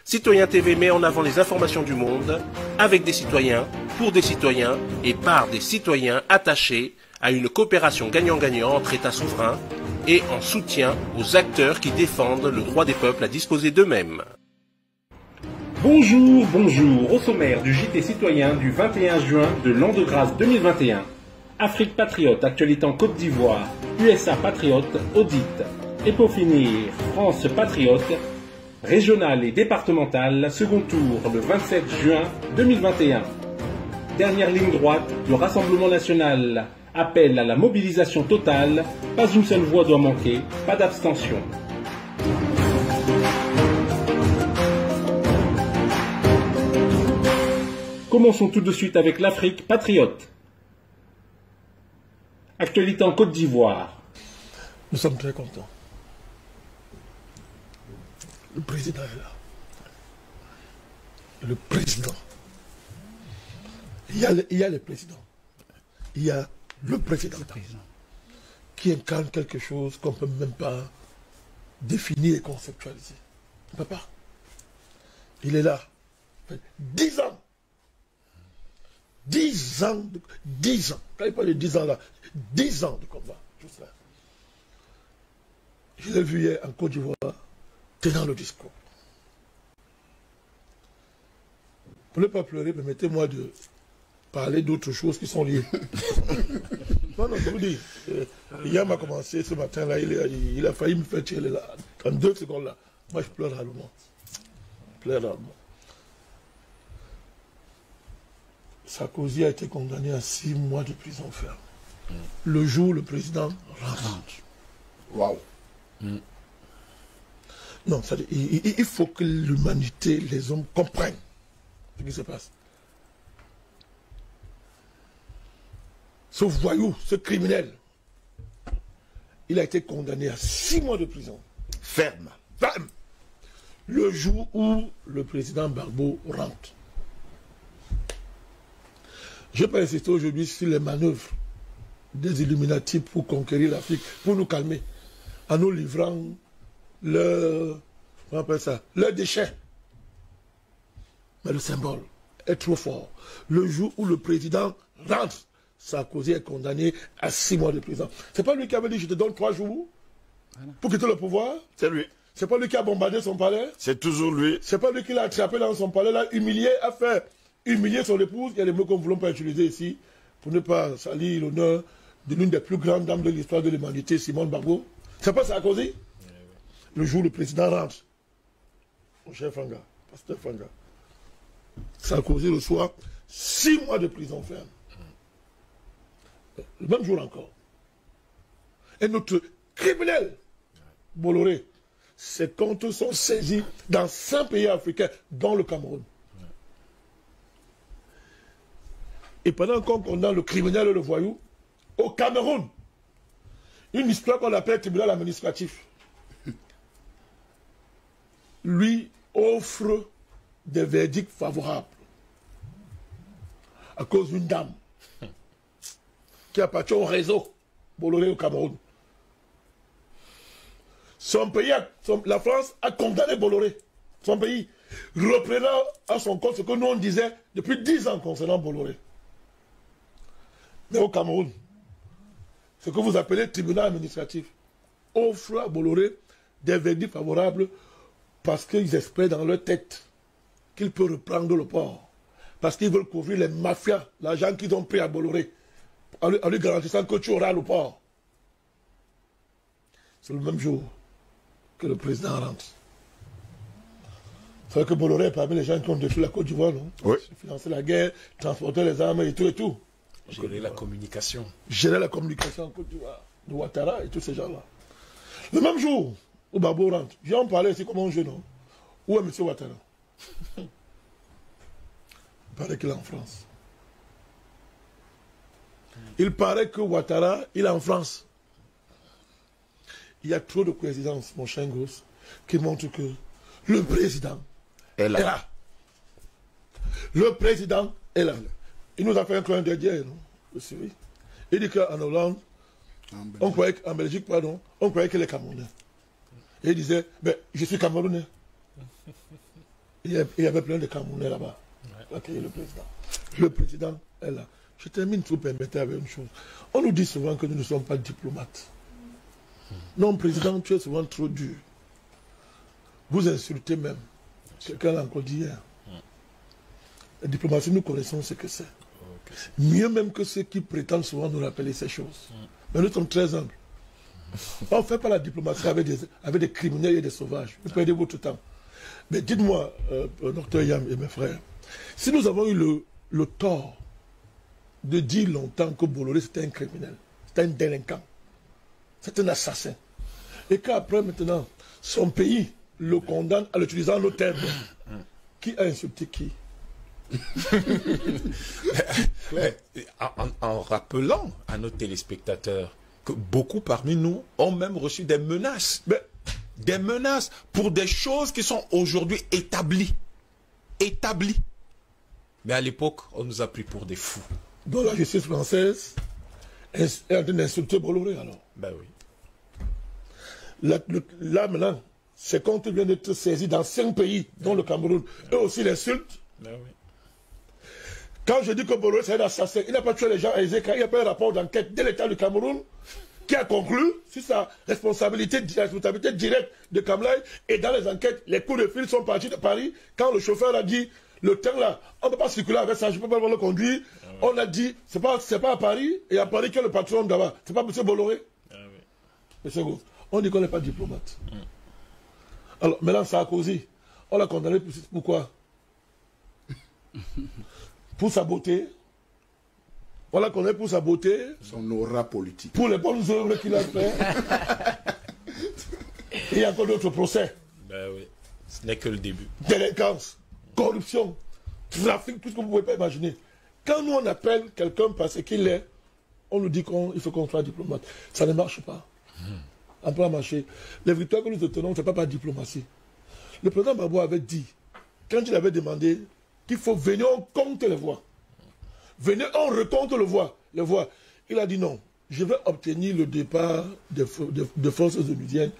Citoyen TV met en avant les informations du monde, avec des citoyens, pour des citoyens et par des citoyens attachés à une coopération gagnant-gagnant entre États souverains et en soutien aux acteurs qui défendent le droit des peuples à disposer d'eux-mêmes. Bonjour, bonjour, au sommaire du JT citoyen du 21 juin de l'an de grâce 2021. Afrique Patriote, actualité en Côte d'Ivoire, USA Patriote, audit. Et pour finir, France Patriote, régional et départemental, second tour le 27 juin 2021. Dernière ligne droite, le Rassemblement national appelle à la mobilisation totale, pas une seule voix doit manquer, pas d'abstention. Commençons tout de suite avec l'Afrique Patriote. Actualité en Côte d'Ivoire. Nous sommes très contents. Le président est là. Le président. Il y a le président. Il y a le président qui incarne quelque chose qu'on ne peut même pas définir et conceptualiser. On ne peut pas. Il est là. 10 ans. 10 ans. 10 ans. Quand il parle de 10 ans là, 10 ans de combat. Juste là. Je l'ai vu hier en Côte d'Ivoire, tenant le discours. Pour ne pas pleurer, permettez-moi de parler d'autres choses qui sont liées. Non, je vous dis. Hier m'a commencé ce matin-là, il a failli me faire tirer là. En 2 secondes là. Moi, je pleure rarement. Je pleure rarement. Sarkozy a été condamné à 6 mois de prison ferme. Le jour où le président rentre. Waouh. Non, il faut que l'humanité, les hommes comprennent ce qui se passe. Ce voyou, ce criminel, il a été condamné à 6 mois de prison. Ferme. Ferme. Le jour où le président Gbagbo rentre. Je peux insister aujourd'hui sur les manœuvres des Illuminati pour conquérir l'Afrique, pour nous calmer, en nous livrant leur déchet. Mais le symbole est trop fort. Le jour où le président rentre, Sarkozy est condamné à 6 mois de prison. C'est pas lui qui avait dit je te donne 3 jours pour quitter le pouvoir. C'est lui. C'est pas lui qui a bombardé son palais. C'est toujours lui. C'est pas lui qui l'a attrapé dans son palais, l'a humilié, a fait humilier son épouse. Il y a des mots qu'on ne voulons pas utiliser ici pour ne pas salir l'honneur de l'une des plus grandes dames de l'histoire de l'humanité, Simone Gbagbo. C'est pas Sarkozy? Le jour où le président rentre, mon cher Fanga, pasteur Fanga, Sarkozy reçoit 6 mois de prison ferme. Le même jour encore. Et notre criminel, Bolloré, ses comptes sont saisis dans 5 pays africains, dont le Cameroun. Et pendant qu'on condamne le criminel et le voyou, au Cameroun, une histoire qu'on appelle tribunal administratif, lui offre des verdicts favorables à cause d'une dame qui appartient au réseau Bolloré au Cameroun. Son pays, la France, a condamné Bolloré. Son pays, reprenant à son compte ce que nous on disait depuis 10 ans concernant Bolloré. Mais au Cameroun, ce que vous appelez tribunal administratif offre à Bolloré des verdicts favorables parce qu'ils espèrent dans leur tête qu'il peut reprendre le port. Parce qu'ils veulent couvrir les mafias, l'argent qu'ils ont pris à Bolloré, en lui garantissant que tu auras le port. C'est le même jour que le président rentre. C'est vrai que Bolloré est parmi les gens qui ont détruit la Côte d'Ivoire, non? Oui. Financer la guerre, transporter les armes et tout et tout. Gérer la communication. Gérer la communication en Côte d'Ivoire, de Ouattara et tous ces gens-là. Le même jour où Gbagbo rentre, viens en parler ici comme un jeune, non? Où est M. Ouattara? Il paraît qu'il est en France. Il paraît que Ouattara, il est en France. Il y a trop de coïncidences, mon cher Gross, qui montrent que le président est là. Le président est là. Il nous a fait un clin d'œil hier, non? Oui. Il dit qu'en Hollande, on croyait qu'en Belgique, pardon, on croyait qu'il est Camerounais. Et il disait, ben, je suis Camerounais. Il y avait plein de Camerounais là-bas. Ouais. Accueillir le président. Le président est là. Je termine, si vous permettez, avec une chose. On nous dit souvent que nous ne sommes pas diplomates. Non, président, tu es souvent trop dur. Vous insultez même. Quelqu'un l'a encore dit hier. La diplomatie, nous connaissons ce que c'est. Mieux même que ceux qui prétendent souvent nous rappeler ces choses. Mais nous sommes très humbles. On ne fait pas la diplomatie avec des criminels et des sauvages. Vous perdez votre temps. Mais dites-moi, docteur Yam et mes frères, si nous avons eu le tort de dire longtemps que Bolloré c'était un criminel, c'était un délinquant, c'est un assassin, et qu'après maintenant, son pays le condamne en utilisant nos termes, qui a insulté qui? En rappelant à nos téléspectateurs que beaucoup parmi nous ont même reçu des menaces. Des menaces pour des choses qui sont aujourd'hui établies. Établies. Mais à l'époque, on nous a pris pour des fous. Donc la justice française est en train d'insulter Bolloré alors. Ben oui. Là maintenant, ces comptes viennent d'être saisis dans 5 pays, dont le Cameroun. Eux aussi l'insultent. Ben oui. Quand je dis que Bolloré c'est un assassin, il n'a pas tué les gens à Ezeka, il n'y a pas un rapport d'enquête de l'État du Cameroun qui a conclu sur sa responsabilité directe de Kamlaï. Et dans les enquêtes, les coups de fil sont partis de Paris. Quand le chauffeur a dit, le train là, on ne peut pas circuler avec ça, je ne peux pas le conduire. On a dit, c'est pas à Paris, et à Paris que le patron d'abord. C'est pas M. Bolloré. Monsieur Gauss, on dit qu'on n'est pas diplomate. Alors, maintenant, Sarkozy, on l'a condamné pourquoi? Pour sa beauté. On l'a condamné pour sa beauté. Son aura politique. Pour les bonnes œuvres qu'il a fait. Et il y a encore d'autres procès. Ben oui. Ce n'est que le début. Délinquance, corruption, trafic, tout ce que vous ne pouvez pas imaginer. Quand nous on appelle quelqu'un parce qu'il est, on nous dit qu'il faut qu'on soit diplomate. Ça ne marche pas. On peut pas marcher. Les victoires que nous obtenons, ce n'est pas par diplomatie. Le président Gbagbo avait dit, quand il avait demandé qu'il faut venir, on compte les voix. Venez, on recompte les voix. Il a dit non, je vais obtenir le départ des forces onusiennes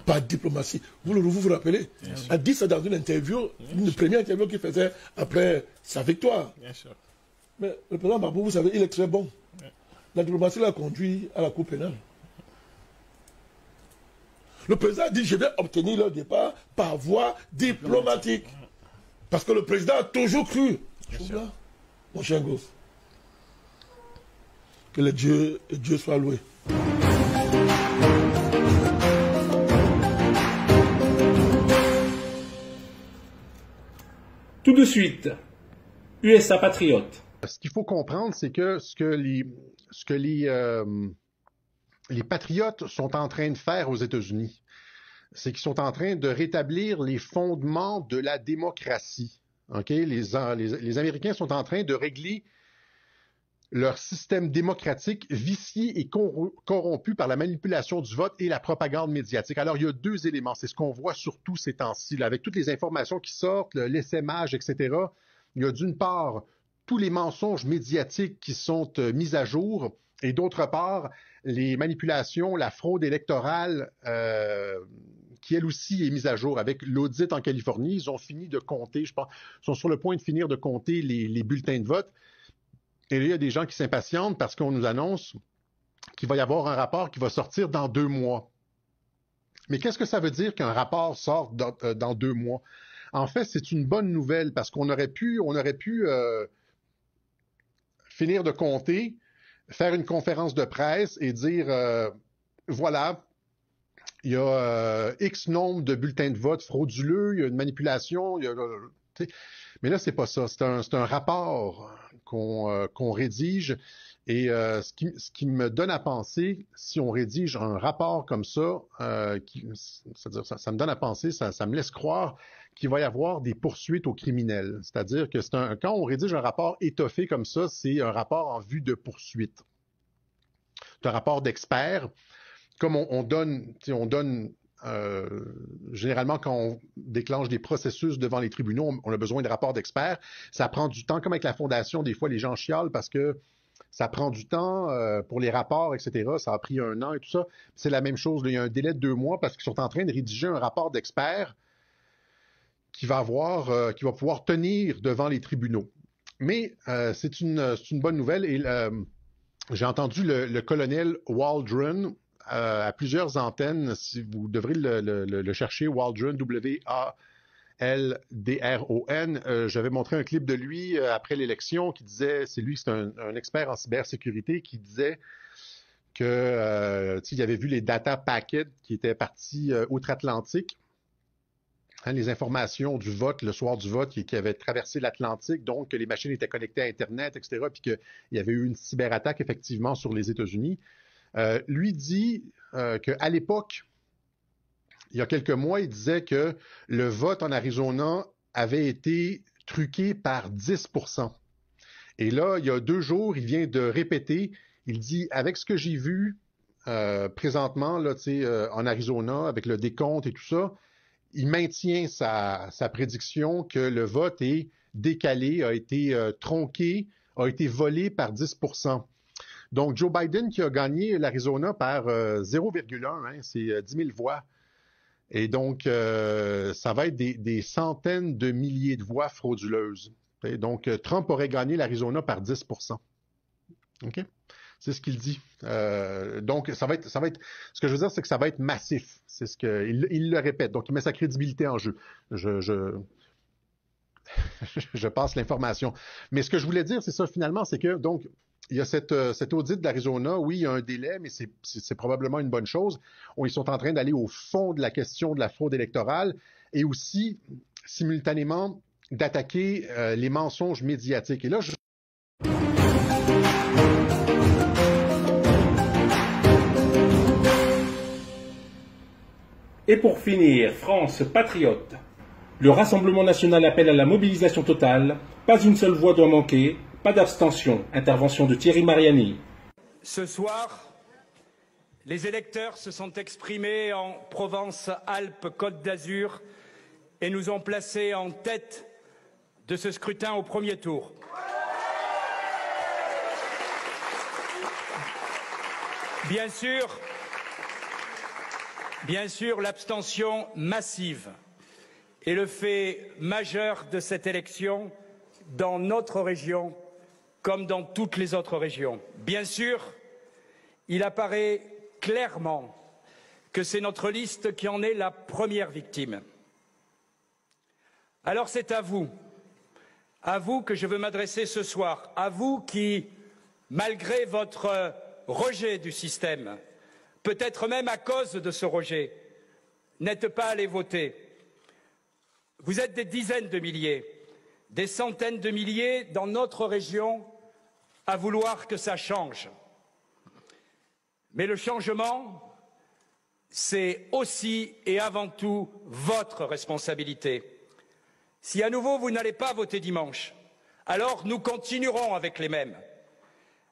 par diplomatie. Vous vous rappelez? Il a dit ça dans une interview, une première interview qu'il faisait après sa victoire. Bien sûr. Mais le président Gbagbo, vous savez, il est très bon. La diplomatie l'a conduit à la Cour pénale. Le président a dit je vais obtenir le départ par voie diplomatique. Parce que le président a toujours cru. Là, mon cher Gauss. Que le Dieu soit loué. Tout de suite, USA Patriote. Ce qu'il faut comprendre, c'est que ce que les patriotes sont en train de faire aux États-Unis, c'est qu'ils sont en train de rétablir les fondements de la démocratie. Okay? Les Américains sont en train de régler leur système démocratique vicié et corrompu par la manipulation du vote et la propagande médiatique. Alors, il y a 2 éléments. C'est ce qu'on voit surtout ces temps-ci, là, avec toutes les informations qui sortent, l'essaimage, etc. Il y a d'une part tous les mensonges médiatiques qui sont mis à jour et d'autre part les manipulations, la fraude électorale qui elle aussi est mise à jour. Avec l'audit en Californie, ils ont fini de compter, je pense, ils sont sur le point de finir de compter les bulletins de vote. Et là, il y a des gens qui s'impatientent parce qu'on nous annonce qu'il va y avoir un rapport qui va sortir dans 2 mois. Mais qu'est-ce que ça veut dire qu'un rapport sorte dans 2 mois? En fait, c'est une bonne nouvelle parce qu'on aurait pu finir de compter, faire une conférence de presse et dire voilà, il y a X nombre de bulletins de vote frauduleux, il y a une manipulation, mais là, c'est pas ça. C'est un rapport qu'on rédige. Et ce qui me donne à penser, si on rédige un rapport comme ça, c'est-à-dire ça me donne à penser, ça me laisse croire qu'il va y avoir des poursuites aux criminels. C'est-à-dire que quand on rédige un rapport étoffé comme ça, c'est un rapport en vue de poursuite. C'est un rapport d'experts. Comme on donne généralement, quand on déclenche des processus devant les tribunaux, on a besoin de rapports d'experts. Ça prend du temps, comme avec la Fondation, des fois les gens chialent parce que ça prend du temps pour les rapports, etc. Ça a pris 1 an et tout ça. C'est la même chose. Là, il y a un délai de 2 mois parce qu'ils sont en train de rédiger un rapport d'experts qui va pouvoir tenir devant les tribunaux. Mais c'est une bonne nouvelle et j'ai entendu le colonel Waldron à plusieurs antennes. Si vous devrez le chercher, Waldron, W-A-L-D-R-O-N. J'avais montré un clip de lui après l'élection qui disait, c'est un expert en cybersécurité qui disait que il avait vu les data packets qui étaient partis outre-Atlantique. Les informations du vote, le soir du vote, qui avaient traversé l'Atlantique, donc que les machines étaient connectées à Internet, etc., puis qu'il y avait eu une cyberattaque, effectivement, sur les États-Unis. Lui dit qu'à l'époque, il y a quelques mois, il disait que le vote en Arizona avait été truqué par 10%. Et là, il y a 2 jours, il vient de répéter, il dit, avec ce que j'ai vu présentement là, en Arizona, avec le décompte et tout ça, il maintient sa prédiction que le vote est décalé, a été tronqué, a été volé par 10%. Donc, Joe Biden qui a gagné l'Arizona par 0,1, c'est 10 000 voix. Et donc, ça va être des centaines de milliers de voix frauduleuses. Et donc, Trump aurait gagné l'Arizona par 10%. OK? C'est ce qu'il dit. Donc, ça va être. Ce que je veux dire, c'est que ça va être massif. C'est ce qu'il le répète. Donc, il met sa crédibilité en jeu. Je passe l'information. Mais ce que je voulais dire, c'est ça finalement, c'est que donc il y a cet audit d'Arizona. Oui, il y a un délai, mais c'est probablement une bonne chose. Ils sont en train d'aller au fond de la question de la fraude électorale et aussi simultanément d'attaquer les mensonges médiatiques. Et là, Et pour finir, France patriote. Le Rassemblement national appelle à la mobilisation totale. Pas une seule voix doit manquer. Pas d'abstention. Intervention de Thierry Mariani. Ce soir, les électeurs se sont exprimés en Provence-Alpes-Côte d'Azur et nous ont placés en tête de ce scrutin au premier tour. Bien sûr, l'abstention massive est le fait majeur de cette élection dans notre région comme dans toutes les autres régions. Bien sûr, il apparaît clairement que c'est notre liste qui en est la première victime. Alors c'est à vous que je veux m'adresser ce soir, à vous qui, malgré votre rejet du système, peut-être même à cause de ce rejet, n'êtes pas allés voter. Vous êtes des dizaines de milliers, des centaines de milliers dans notre région à vouloir que ça change. Mais le changement, c'est aussi et avant tout votre responsabilité. Si à nouveau vous n'allez pas voter dimanche, alors nous continuerons avec les mêmes.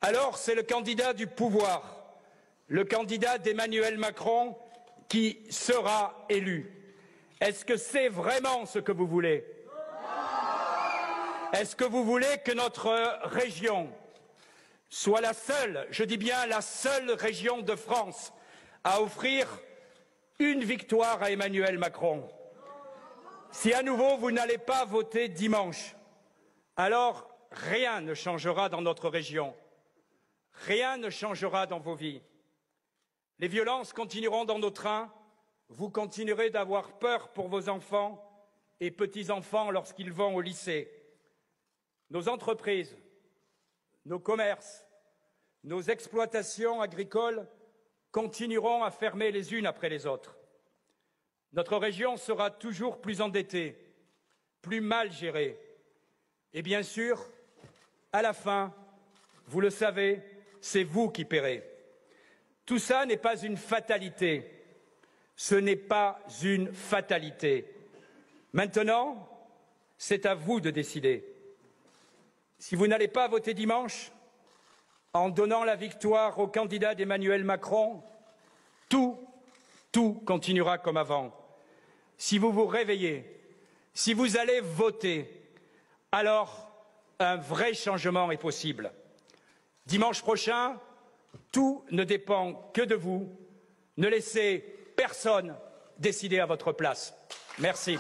Alors c'est le candidat du pouvoir, le candidat d'Emmanuel Macron qui sera élu. Est-ce que c'est vraiment ce que vous voulez? Est-ce que vous voulez que notre région soit la seule, je dis bien la seule région de France à offrir une victoire à Emmanuel Macron? Si à nouveau vous n'allez pas voter dimanche, alors rien ne changera dans notre région. Rien ne changera dans vos vies. Les violences continueront dans nos trains, vous continuerez d'avoir peur pour vos enfants et petits-enfants lorsqu'ils vont au lycée. Nos entreprises, nos commerces, nos exploitations agricoles continueront à fermer les unes après les autres. Notre région sera toujours plus endettée, plus mal gérée. Et bien sûr, à la fin, vous le savez, c'est vous qui paierez. Tout ça n'est pas une fatalité. Ce n'est pas une fatalité. Maintenant, c'est à vous de décider. Si vous n'allez pas voter dimanche, en donnant la victoire au candidat d'Emmanuel Macron, tout continuera comme avant. Si vous vous réveillez, si vous allez voter, alors un vrai changement est possible. Dimanche prochain, tout ne dépend que de vous. Ne laissez personne décider à votre place. Merci.